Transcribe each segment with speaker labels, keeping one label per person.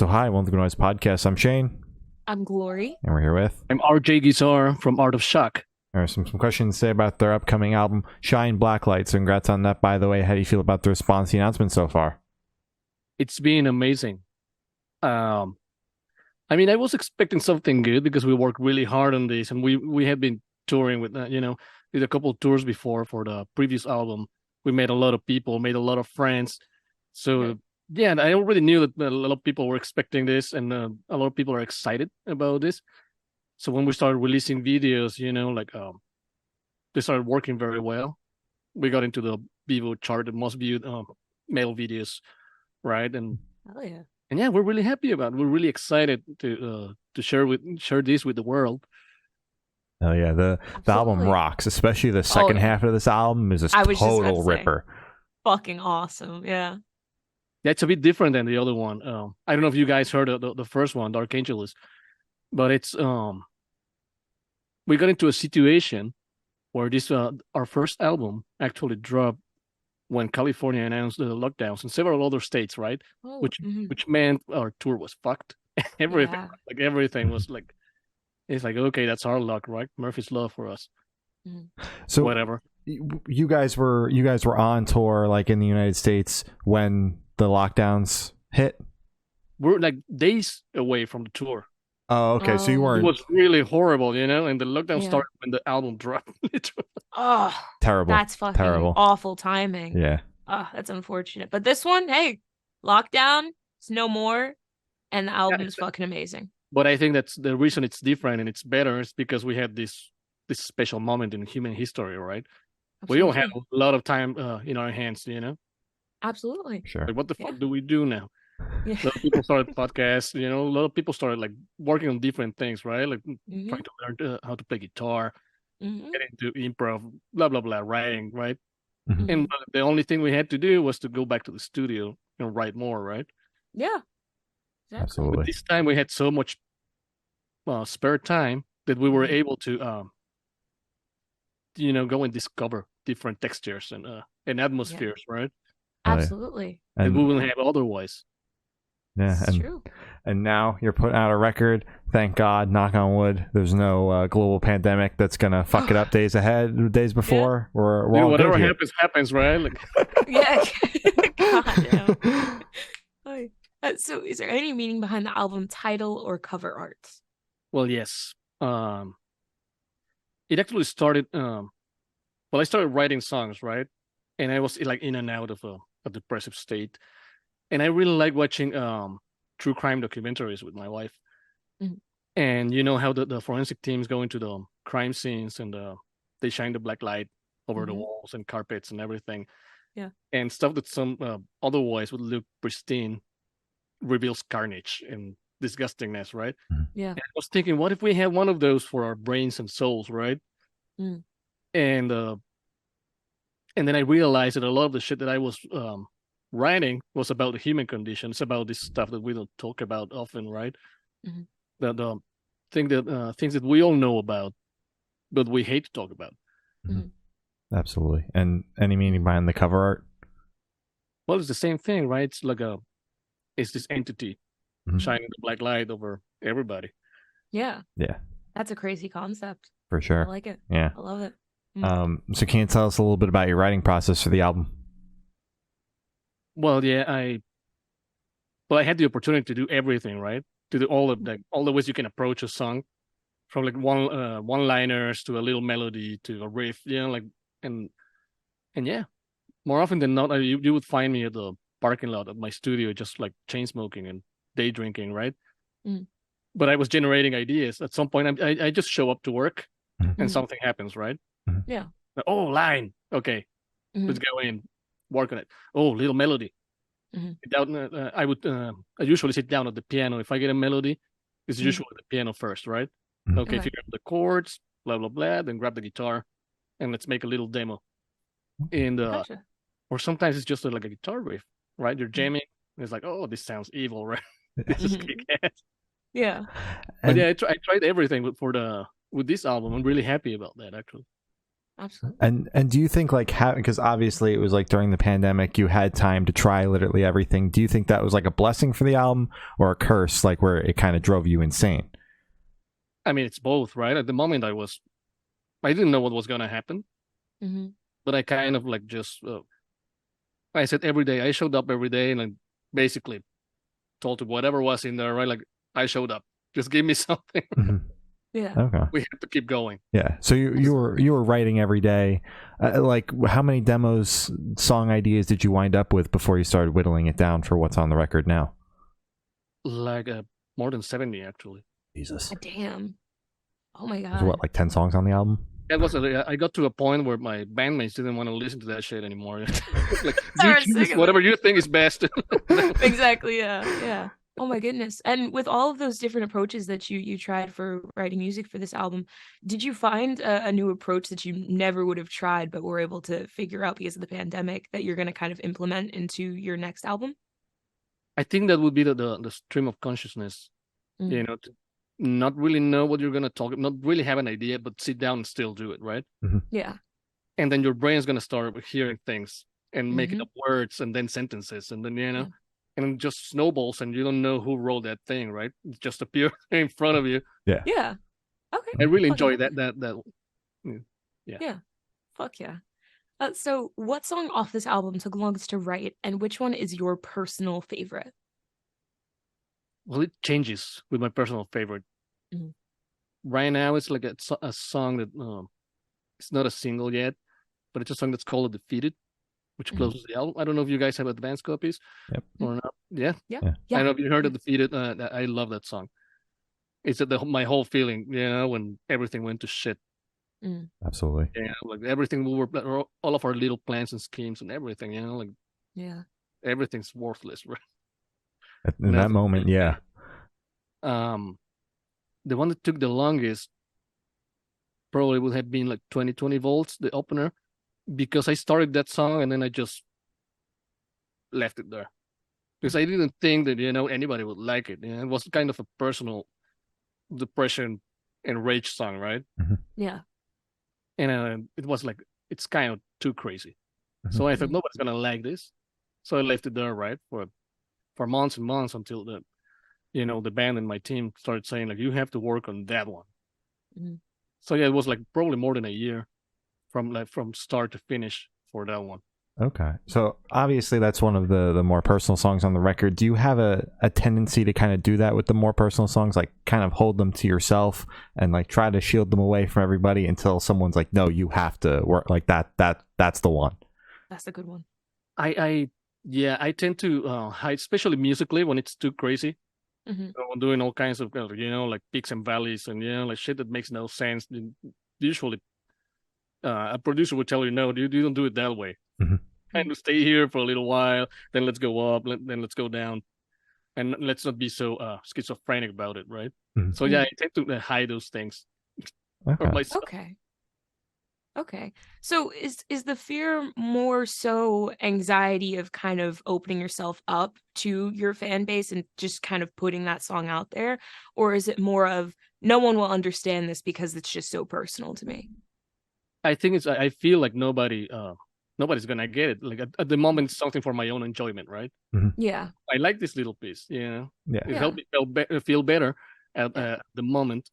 Speaker 1: So hi, welcome to the Noise Podcast. I'm Shane.
Speaker 2: I'm Glory.
Speaker 1: And we're here with...
Speaker 3: I'm Art Geezar from Art of Shock.
Speaker 1: There are some questions to say about their upcoming album, Shine Blacklight. So congrats on that, by the way. How do you feel about the response to the announcement so far?
Speaker 3: It's been amazing. I was expecting something good because we worked really hard on this, and we had been touring with, did a couple tours before for the previous album. We met a lot of people, made a lot of friends. So, yeah, I already knew that a lot of people were expecting this, and a lot of people are excited about this. So when we started releasing videos, they started working very well. We got into the Vivo chart, the most viewed male videos, right? And
Speaker 2: oh yeah,
Speaker 3: and yeah, we're really happy about it. We're really excited to share this with the world.
Speaker 1: Oh yeah, the album rocks, especially the second half of this album is a total ripper.
Speaker 2: Fucking awesome, yeah.
Speaker 3: Yeah, it's a bit different than the other one. I don't know if you guys heard the first one, Dark Angelus, but it's we got into a situation where this our first album actually dropped when California announced the lockdowns and several other states, right? Which meant our tour was fucked. Everything was like, it's like, okay, that's our luck, right? Murphy's Law for us.
Speaker 1: So
Speaker 3: whatever.
Speaker 1: You guys were on tour like in the United States when the lockdowns hit?
Speaker 3: We're like days away from the tour.
Speaker 1: Oh, okay. So you weren't...
Speaker 3: It was really horrible, and the lockdown started when the album dropped.
Speaker 2: Oh,
Speaker 1: terrible.
Speaker 2: That's fucking
Speaker 1: terrible.
Speaker 2: Awful timing.
Speaker 1: Yeah.
Speaker 2: Oh, that's unfortunate. But this one, hey, lockdown, it's no more, and the album is fucking amazing.
Speaker 3: But I think that's the reason it's different and it's better is because we had this special moment in human history, right? Absolutely. We don't have a lot of time in our hands,
Speaker 2: Absolutely.
Speaker 1: Sure.
Speaker 3: Like, what the fuck do we do now?
Speaker 2: Yeah.
Speaker 3: A lot of people started podcasts, a lot of people started like working on different things, right? Like trying to learn how to play guitar, get into improv, blah, blah, blah, writing, right? And the only thing we had to do was to go back to the studio and write more, right?
Speaker 2: Yeah.
Speaker 1: Exactly. Absolutely.
Speaker 3: But this time we had so much spare time that we were able to, go and discover different textures and atmospheres, right?
Speaker 2: Absolutely.
Speaker 3: And we wouldn't have otherwise.
Speaker 1: Yeah,
Speaker 2: it's true.
Speaker 1: And now you're putting out a record. Thank God, knock on wood. There's no global pandemic that's gonna fuck it up days ahead, days before.
Speaker 3: Yeah.
Speaker 1: We're all
Speaker 3: whatever
Speaker 1: good
Speaker 3: happens, right? Like...
Speaker 2: yeah. God, yeah. So, is there any meaning behind the album title or cover art?
Speaker 3: Well, yes. It actually started. I started writing songs, right? And I was like in and out of a depressive state. And I really like watching true crime documentaries with my wife. And you know how the forensic teams go into the crime scenes and they shine the black light over the walls and carpets and everything.
Speaker 2: Yeah.
Speaker 3: And stuff that some otherwise would look pristine reveals carnage and disgustingness, right?
Speaker 2: Yeah.
Speaker 3: And I was thinking, what if we had one of those for our brains and souls, right? And then I realized that a lot of the shit that I was writing was about the human condition. It's about this stuff that we don't talk about often, right? The things that we all know about, but we hate to talk about.
Speaker 1: Absolutely. And any meaning behind the cover art?
Speaker 3: Well, it's the same thing, right? It's like it's this entity shining the black light over everybody.
Speaker 2: Yeah.
Speaker 1: Yeah.
Speaker 2: That's a crazy concept.
Speaker 1: For sure.
Speaker 2: I like it.
Speaker 1: Yeah.
Speaker 2: I love it.
Speaker 1: So can you tell us a little bit about your writing process for the album?
Speaker 3: Well, yeah, I had the opportunity to do everything, right? To do all the ways you can approach a song, from like one-liners to a little melody to a riff, and yeah, more often than not, you would find me at the parking lot of my studio, just like chain smoking and day drinking, right? But I was generating ideas. At some point, I just show up to work, and something happens, right?
Speaker 2: Yeah.
Speaker 3: Oh, line. Okay, let's go in, work on it. Oh, little melody. I usually sit down at the piano. If I get a melody, it's usually the piano first, right? Okay, figure out the chords, blah blah blah, then grab the guitar, and let's make a little demo. And or sometimes it's just like a guitar riff, right? You're jamming, and it's like, oh, this sounds evil, right? This is kick-ass.
Speaker 2: Yeah.
Speaker 3: But yeah, I tried everything with this album. I'm really happy about that, actually.
Speaker 2: Absolutely.
Speaker 1: And do you think like because obviously it was like during the pandemic you had time to try literally everything. Do you think that was like a blessing for the album or a curse, like where it kind of drove you insane?
Speaker 3: I mean, it's both, right? At the moment, I didn't know what was gonna happen,
Speaker 2: Hmm.
Speaker 3: but I kind of like just, I said every day, I showed up every day and I basically told to whatever was in there, right? Like I showed up, just give me something.
Speaker 1: Mhm.
Speaker 2: Yeah.
Speaker 1: Okay.
Speaker 3: We had to keep going.
Speaker 1: Yeah. So you were writing every day. Like how many demos, song ideas did you wind up with before you started whittling it down for what's on the record now?
Speaker 3: Like more than 70, actually.
Speaker 1: Jesus.
Speaker 2: God damn. Oh my
Speaker 1: There's
Speaker 2: god.
Speaker 1: what, like 10 songs on the album?
Speaker 3: I got to a point where my bandmates didn't want to listen to that shit anymore. Like, you
Speaker 2: Start
Speaker 3: choose
Speaker 2: singing
Speaker 3: whatever
Speaker 2: it.
Speaker 3: you think is best.
Speaker 2: Exactly. Yeah. Yeah. Oh my goodness. And with all of those different approaches that you tried for writing music for this album, did you find a new approach that you never would have tried but were able to figure out because of the pandemic that you're going to kind of implement into your next album?
Speaker 3: I think that would be the stream of consciousness,
Speaker 2: Mm.
Speaker 3: you know, to not really know what you're going to talk, not really have an idea, but sit down and still do it, right?
Speaker 2: Yeah.
Speaker 3: And then your brain's going to start hearing things and making
Speaker 2: Mhm.
Speaker 3: up words and then sentences. And then,
Speaker 2: Yeah.
Speaker 3: and it just snowballs and you don't know who wrote that thing, right? It just appears in front of you.
Speaker 1: Yeah.
Speaker 2: Yeah. Okay.
Speaker 3: I really
Speaker 2: Fucking
Speaker 3: enjoy
Speaker 2: hell.
Speaker 3: that. Yeah.
Speaker 2: Yeah. Fuck yeah. So what song off this album took longest to write, and which one is your personal favorite?
Speaker 3: Well, it changes with my personal favorite.
Speaker 2: Mhm.
Speaker 3: Right now, it's like a song that it's not a single yet, but it's a song that's called "Defeated," which
Speaker 2: Mhm.
Speaker 3: closes the album. I don't know if you guys have advanced copies
Speaker 1: Yep.
Speaker 3: or not. Yeah,
Speaker 2: Yeah.
Speaker 1: Yeah.
Speaker 3: I
Speaker 2: Yeah.
Speaker 3: don't know if you heard of
Speaker 2: Yes.
Speaker 3: "Defeated." I love that song. It's my whole feeling, when everything went to shit.
Speaker 2: Mm.
Speaker 1: Absolutely.
Speaker 3: Like everything all of our little plans and schemes and everything, like
Speaker 2: Yeah.
Speaker 3: everything's worthless, right?
Speaker 1: In
Speaker 3: And
Speaker 1: that
Speaker 3: that's
Speaker 1: moment,
Speaker 3: really
Speaker 1: yeah.
Speaker 3: bad. The one that took the longest probably would have been like 20 volts, the opener, because I started that song and then I just left it there because I didn't think that anybody would like it. It was kind of a personal depression and rage song, right?
Speaker 2: Yeah.
Speaker 3: And it was like it's kind of too crazy.
Speaker 1: Mhm.
Speaker 3: So I thought
Speaker 2: Mhm.
Speaker 3: nobody's gonna like this, so I left it there, right, for months and months until the band and my team started saying like you have to work on that one.
Speaker 2: Mhm.
Speaker 3: So yeah, it was like probably more than a year from start to finish for that one.
Speaker 1: Okay. So obviously that's one of the more personal songs on the record. Do you have a tendency to kind of do that with the more personal songs, like kind of hold them to yourself and like try to shield them away from everybody until someone's like, no, you have to work like that's the one.
Speaker 2: That's a good one.
Speaker 3: I tend to hide, especially musically when it's too crazy.
Speaker 2: Mhm.
Speaker 3: So I'm doing all kinds of like peaks and valleys and like shit that makes no sense. Usually, a producer would tell you, no, you don't do it that way.
Speaker 1: Mhm.
Speaker 3: Kind of stay here for a little while, then let's go up, then let's go down, and let's not be so schizophrenic about it, right?
Speaker 1: Mhm.
Speaker 3: So yeah, I tend to hide those things from
Speaker 1: Okay.
Speaker 3: myself.
Speaker 2: Okay. Okay. So is the fear more so anxiety of kind of opening yourself up to your fan base and just kind of putting that song out there? Or is it more of no one will understand this because it's just so personal to me?
Speaker 3: I think I feel like nobody's gonna get it. Like at the moment, it's something for my own enjoyment, right?
Speaker 2: Yeah.
Speaker 3: I like this little piece,
Speaker 1: Yeah.
Speaker 3: It
Speaker 2: Yeah.
Speaker 3: helped me feel better at
Speaker 2: Yeah.
Speaker 3: the moment,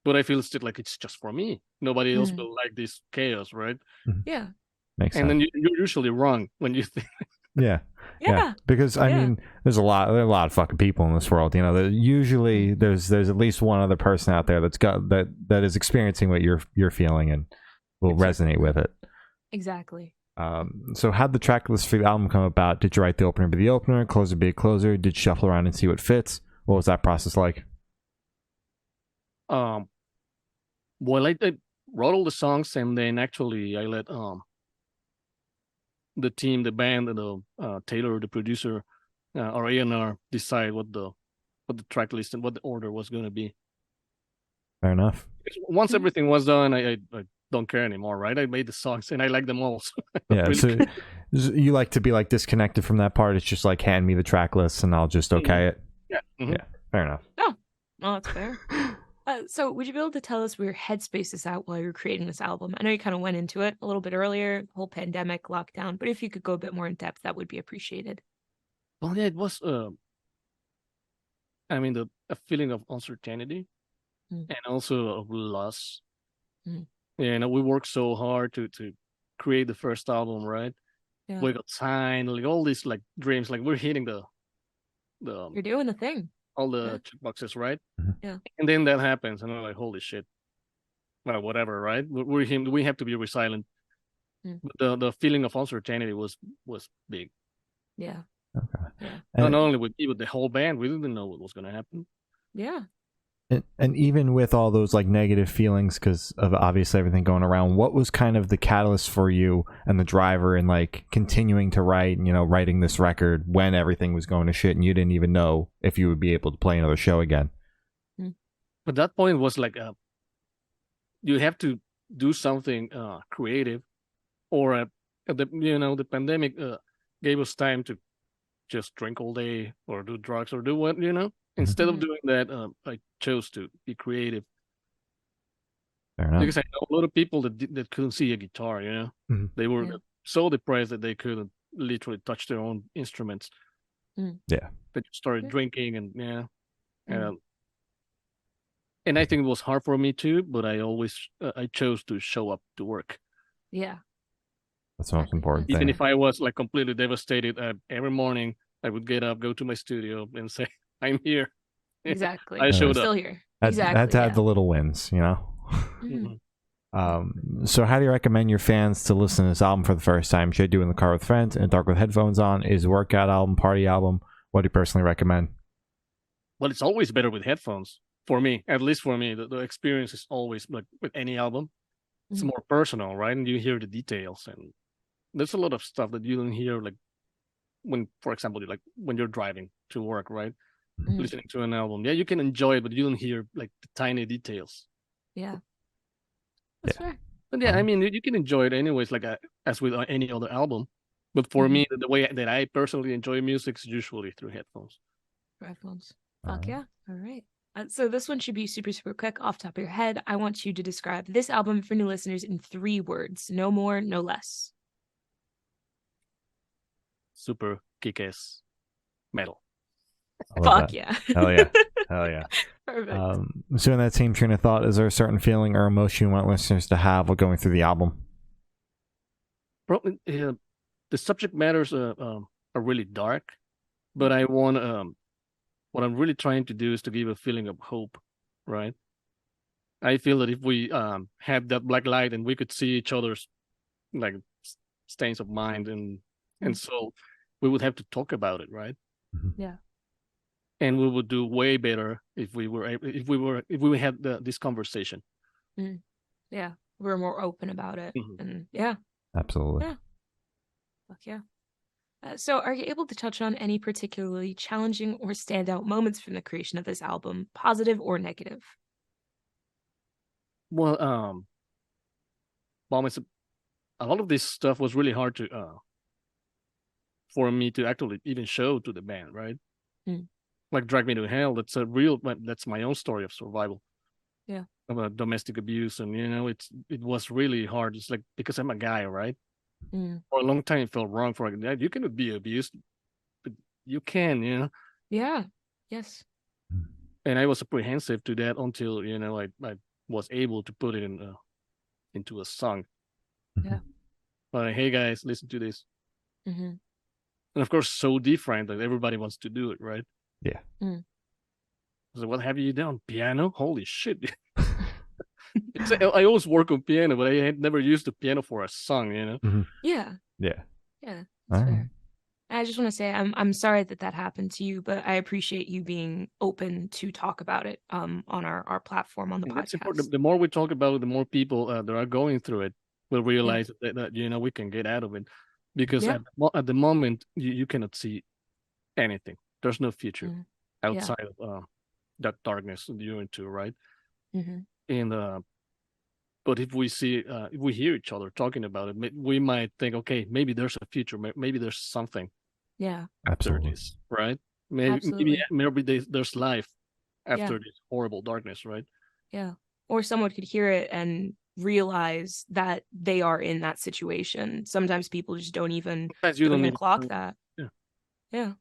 Speaker 3: but I feel still like it's just for me. Nobody else
Speaker 2: Mhm.
Speaker 3: will like this chaos, right?
Speaker 2: Yeah.
Speaker 1: Makes
Speaker 3: And
Speaker 1: sense.
Speaker 3: then you're usually wrong when you think.
Speaker 1: Yeah.
Speaker 2: Yeah.
Speaker 1: Because I
Speaker 2: Yeah.
Speaker 1: mean, there are a lot of fucking people in this world. Usually there's at least one other person out there that is experiencing what you're feeling and will resonate with it.
Speaker 2: Exactly.
Speaker 1: So how'd the track list for the album come about? Did you write the opener be the opener, closer be a closer? Did you shuffle around and see what fits? What was that process like?
Speaker 3: Well, I wrote all the songs and then actually I let the team, the band, and the Taylor, the producer, or A&R decide what the track list and what the order was going to be.
Speaker 1: Fair enough.
Speaker 3: Once
Speaker 2: Mhm.
Speaker 3: everything was done, I don't care anymore, right? I made the songs and I like them all. So I don't
Speaker 1: Yeah.
Speaker 3: really
Speaker 1: So you like to be like disconnected from that part. It's just like hand me the track list and I'll just okay it.
Speaker 3: yeah. Mhm.
Speaker 1: Yeah. Fair enough.
Speaker 2: Oh, well, that's fair. So would you be able to tell us where your headspace is at while you're creating this album? I know you kind of went into it a little bit earlier, whole pandemic lockdown, but if you could go a bit more in depth, that would be appreciated.
Speaker 3: Well, yeah, it was. I mean, a feeling of uncertainty
Speaker 2: Mm.
Speaker 3: and also of loss.
Speaker 2: Mm.
Speaker 3: And we worked so hard to create the first album, right?
Speaker 2: Yeah.
Speaker 3: We got signed, like all these like dreams, like we're hitting the
Speaker 2: You're doing the thing.
Speaker 3: all
Speaker 2: Yeah.
Speaker 3: the checkboxes, right?
Speaker 2: Yeah.
Speaker 3: And then that happens, and I'm like, holy shit. Well, whatever, right? We have to be resilient.
Speaker 2: Mm.
Speaker 3: But the feeling of uncertainty was big.
Speaker 2: Yeah.
Speaker 1: Okay.
Speaker 2: Yeah.
Speaker 3: Not only with the whole band, we didn't know what was going to happen.
Speaker 2: Yeah.
Speaker 1: And even with all those like negative feelings because of obviously everything going around, what was kind of the catalyst for you and the driver in like continuing to write, writing this record when everything was going to shit and you didn't even know if you would be able to play another show again?
Speaker 3: But that point was like, you have to do something creative, or the pandemic gave us time to just drink all day or do drugs or do what. Instead of doing that, I chose to be creative.
Speaker 1: Fair enough.
Speaker 3: Because I know a lot of people that couldn't see a guitar.
Speaker 1: Mhm.
Speaker 3: They were
Speaker 2: Yeah.
Speaker 3: so depressed that they couldn't literally touch their own instruments.
Speaker 1: Yeah.
Speaker 3: They just started
Speaker 2: Yeah.
Speaker 3: drinking and
Speaker 2: Mm.
Speaker 3: and I think it was hard for me too. But I chose to show up to work.
Speaker 2: Yeah.
Speaker 1: That's the most
Speaker 2: Exactly.
Speaker 1: important
Speaker 3: Even
Speaker 1: thing.
Speaker 3: if I was like completely devastated, every morning I would get up, go to my studio, and say, "I'm here."
Speaker 2: Exactly.
Speaker 3: I
Speaker 2: I'm
Speaker 3: showed
Speaker 2: still
Speaker 3: up.
Speaker 2: here.
Speaker 1: Had
Speaker 2: Exactly.
Speaker 1: to have
Speaker 2: Yeah.
Speaker 1: the little wins,
Speaker 2: Mhm.
Speaker 1: So how do you recommend your fans to listen to this album for the first time? Should I do it in the car with friends, in the dark with headphones on? Is it a workout album, party album? What do you personally recommend?
Speaker 3: Well, it's always better with headphones for me. At least for me, the experience is always like with any album. It's
Speaker 2: Mhm.
Speaker 3: more personal, right? And you hear the details, and there's a lot of stuff that you don't hear, like when, for example, when you're driving to work, right?
Speaker 2: Mhm.
Speaker 3: Listening to an album, yeah, you can enjoy it, but you don't hear like the tiny details.
Speaker 2: Yeah. That's fair.
Speaker 3: But yeah, I mean, you can enjoy it anyways, like as with any other album. But for me, the way that I personally enjoy music is usually through headphones.
Speaker 2: Headphones.
Speaker 1: All
Speaker 2: Fuck
Speaker 1: right.
Speaker 2: yeah. All right. So this one should be super, super quick off the top of your head. I want you to describe this album for new listeners in 3 words. No more, no less.
Speaker 3: Super kick-ass metal.
Speaker 1: I love
Speaker 2: Fuck
Speaker 1: that.
Speaker 2: yeah.
Speaker 1: Hell yeah. Hell yeah.
Speaker 2: Perfect.
Speaker 1: So in that same train of thought, is there a certain feeling or emotion you want listeners to have while going through the album?
Speaker 3: Probably, the subject matters are really dark, but I want what I'm really trying to do is to give a feeling of hope, right? I feel that if we had that black light and we could see each other's like stains of mind and so we would have to talk about it, right?
Speaker 2: Yeah.
Speaker 3: And we would do way better if we had this conversation.
Speaker 2: Yeah. We're more open about it. And yeah.
Speaker 1: Absolutely.
Speaker 2: Yeah. Fuck yeah. So are you able to touch on any particularly challenging or standout moments from the creation of this album, positive or negative?
Speaker 3: Well, moments. A lot of this stuff was really hard to for me to actually even show to the band, right? Like Drag Me to Hell, that's my own story of survival.
Speaker 2: Yeah.
Speaker 3: About domestic abuse, and it was really hard. It's like, because I'm a guy, right? For a long time it felt wrong for that. You cannot be abused, but you can,
Speaker 2: Yeah. Yes.
Speaker 3: And I was apprehensive to that until I was able to put it into a song.
Speaker 2: Yeah.
Speaker 3: Like, hey guys, listen to this.
Speaker 2: And
Speaker 3: of course, so different that everybody wants to do it, right?
Speaker 1: Yeah.
Speaker 3: So what have you done? Piano? Holy shit. I always work on piano, but I had never used the piano for a song,
Speaker 2: Yeah.
Speaker 1: Yeah.
Speaker 2: Yeah. That's
Speaker 1: All
Speaker 2: fair.
Speaker 1: right.
Speaker 2: I just want to say I'm sorry that happened to you, but I appreciate you being open to talk about it on our platform on the
Speaker 3: That's
Speaker 2: podcast.
Speaker 3: important. The more we talk about it, the more people that are going through it will realize that we can get out of it. Because at the moment, you cannot see anything. There's no future outside of that darkness that you're into, right? And but if we hear each other talking about it, we might think, okay, maybe there's a future, maybe there's something.
Speaker 2: Yeah,
Speaker 1: absolutely.
Speaker 3: This, right? Maybe there's life after this horrible darkness, right?
Speaker 2: Yeah. Or someone could hear it and realize that they are in that situation. Sometimes people just don't even
Speaker 3: Sometimes you don't even
Speaker 2: clock that.
Speaker 3: Yeah.
Speaker 2: Yeah.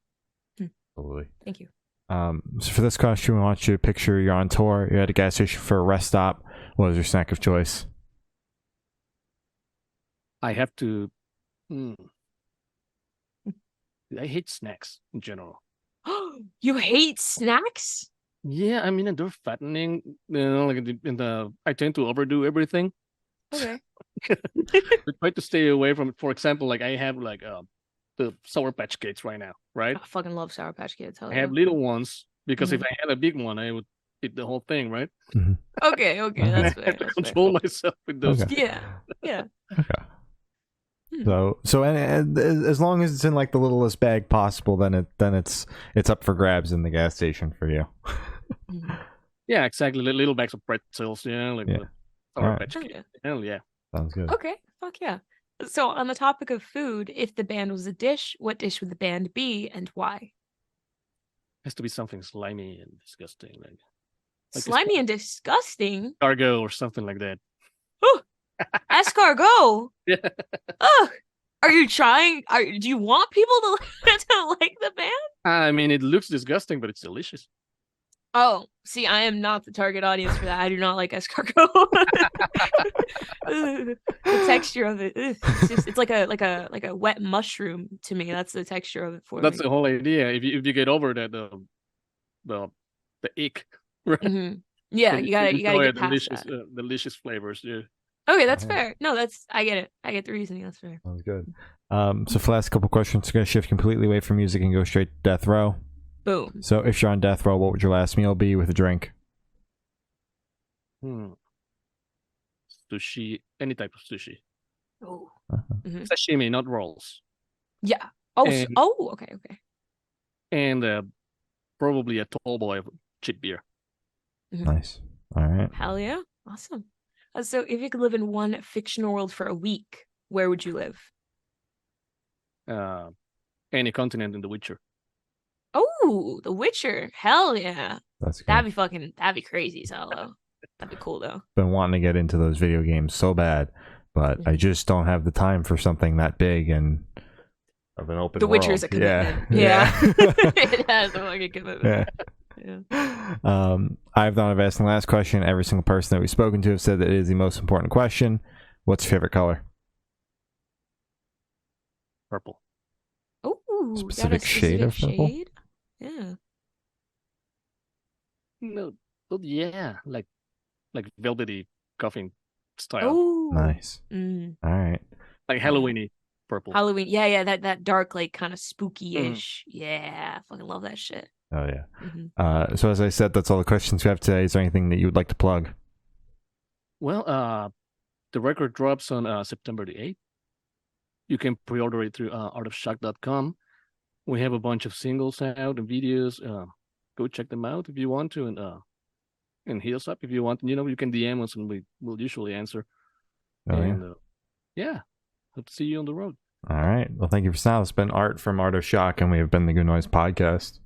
Speaker 1: Totally.
Speaker 2: Thank you.
Speaker 1: So for this question, we want you to picture you're on tour, you're at a gas station for a rest stop. What is your snack of choice?
Speaker 3: I have to. I hate snacks in general.
Speaker 2: You hate snacks?
Speaker 3: Yeah, I mean they're fattening. Like I tend to overdo everything.
Speaker 2: Okay.
Speaker 3: I try to stay away from it. For example, like I have like the Sour Patch Kids right now, right?
Speaker 2: I fucking love Sour Patch Kids. Hell
Speaker 3: I
Speaker 2: yeah.
Speaker 3: have little ones because if
Speaker 2: Mhm.
Speaker 3: I had a big one, I would eat the whole thing, right?
Speaker 2: Okay, that's
Speaker 3: I
Speaker 2: fair.
Speaker 3: have to
Speaker 2: That's
Speaker 3: control myself with those.
Speaker 1: Okay.
Speaker 2: fair. Yeah.
Speaker 1: Okay.
Speaker 2: Hmm.
Speaker 1: So and as long as it's in like the littlest bag possible, then it's up for grabs in the gas station for you.
Speaker 2: Mhm.
Speaker 3: Yeah, exactly. Little bags of pretzels, like
Speaker 1: Yeah.
Speaker 3: the Sour
Speaker 1: Alright.
Speaker 3: Patch
Speaker 2: Hell
Speaker 3: Kids.
Speaker 2: yeah.
Speaker 3: Hell yeah.
Speaker 1: Sounds good.
Speaker 2: Okay, fuck yeah. So on the topic of food, if the band was a dish, what dish would the band be and why?
Speaker 3: Has to be something slimy and disgusting, like
Speaker 2: Slimy and disgusting.
Speaker 3: cargo or something like that.
Speaker 2: Ooh, escargot.
Speaker 3: Yeah.
Speaker 2: Ugh. Are you trying? Do you want people to, to like the band?
Speaker 3: I mean, it looks disgusting, but it's delicious.
Speaker 2: Oh, see, I am not the target audience for that. I do not like escargot. The texture of it, it's like a wet mushroom to me. That's the texture of it for
Speaker 3: That's
Speaker 2: me.
Speaker 3: the whole idea. If you get over that the ick, right?
Speaker 2: Mm-hmm. Yeah,
Speaker 3: then
Speaker 2: you gotta
Speaker 3: enjoy
Speaker 2: get past
Speaker 3: delicious
Speaker 2: that.
Speaker 3: delicious flavors. Yeah.
Speaker 2: Okay, that's
Speaker 1: Alright.
Speaker 2: fair. No, I get it. I get the reasoning. That's fair.
Speaker 1: Sounds good. So for the last couple questions, we're gonna shift completely away from music and go straight to death row.
Speaker 2: Boom.
Speaker 1: So if you're on death row, what would your last meal be with a drink?
Speaker 3: Sushi, any type of sushi.
Speaker 2: Oh.
Speaker 3: Sashimi, not rolls.
Speaker 2: Yeah. Oh.
Speaker 3: And-
Speaker 2: Okay.
Speaker 3: And probably a tall boy of cheap beer.
Speaker 1: Nice. All right.
Speaker 2: Hell yeah. Awesome. So if you could live in one fictional world for a week, where would you live?
Speaker 3: Any continent in The Witcher.
Speaker 2: Oh, The Witcher. Hell yeah.
Speaker 1: That's good.
Speaker 2: That'd be crazy, Solo. That'd be cool though.
Speaker 1: Been wanting to get into those video games so bad, but I just don't have the time for something that big and of an open
Speaker 2: The Witcher
Speaker 1: world.
Speaker 2: is a commitment.
Speaker 1: Yeah.
Speaker 2: It has a fucking commitment.
Speaker 1: Yeah.
Speaker 2: Yeah.
Speaker 1: I've thought of asking the last question. Every single person that we've spoken to have said that it is the most important question. What's your favorite color?
Speaker 3: Purple.
Speaker 2: Oh,
Speaker 1: Specific shade of purple?
Speaker 2: shade? Yeah.
Speaker 3: No, but yeah, like velvety coffin style,
Speaker 2: Oh.
Speaker 1: Nice.
Speaker 2: Mm.
Speaker 1: All right.
Speaker 3: like Halloweeny purple.
Speaker 2: Halloween. Yeah, that dark, like kind of spooky-ish. Yeah, I fucking love that shit.
Speaker 1: Oh yeah.
Speaker 2: Mhm.
Speaker 1: So as I said, that's all the questions we have today. Is there anything that you would like to plug?
Speaker 3: Well, the record drops on September the 8th. You can pre-order it through artofshock.com. We have a bunch of singles out and videos. Go check them out if you want to, and hit us up if you want. You can DM us and we will usually answer.
Speaker 1: Oh,
Speaker 3: and yeah, hope to see you on the road.
Speaker 1: All right. Well, thank you for now. It's been Art from Art of Shock, and we have been the Good Noise Podcast.